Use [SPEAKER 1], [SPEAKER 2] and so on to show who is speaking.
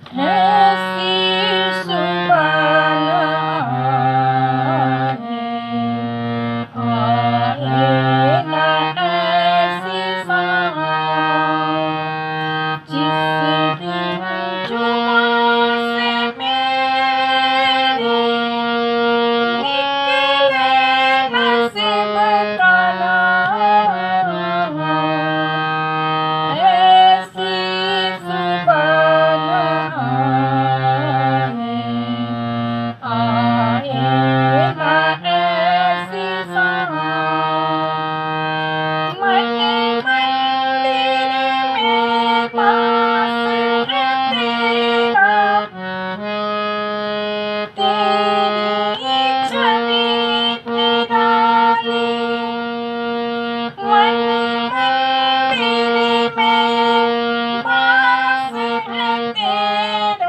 [SPEAKER 1] ऐसी सुबह न आए, आए न ऐसी शाम, जिस दिन जुबां से मेरी निकले नसीब का नाम। ऐसी सुबह न आए, आए न ऐसी शाम। मन मंदिर में वास है तेरा, तेरी छवि निराली। मन मंदिर में वास है तेरा,